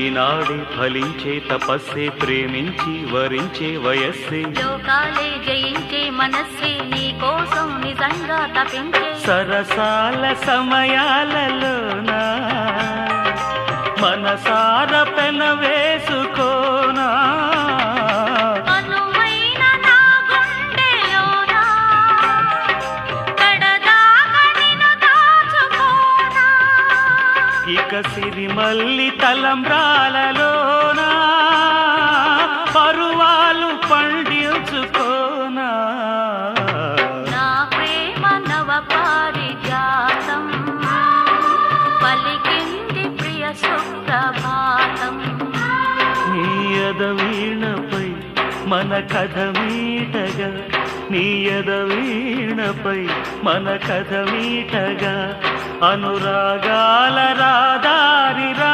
ఈనాడే ఫలించే తపస్సే ప్రేమించి వరించే వయస్సే లోకాలే జయించే మనస్సే నీ కోసం నిజంగా తపించే సరసాల సమయాలలోనా మనసార పెన వేసుకోనా అనువైన నా గుండెలోనా కడదాకా నిన్ను దాచుకోనా ఇక సిరిమల్లి తలంబ్రాలలోనా పరువాలు పండించుకోనా నా ప్రేమ నవ పారిజాతం పలికింది ప్రియ సుప్రభాతం నీయద వీణపై మన కథ మీటగా నీయద వీణపై మన కథ మీటగా అనురాగాల రాదారిరా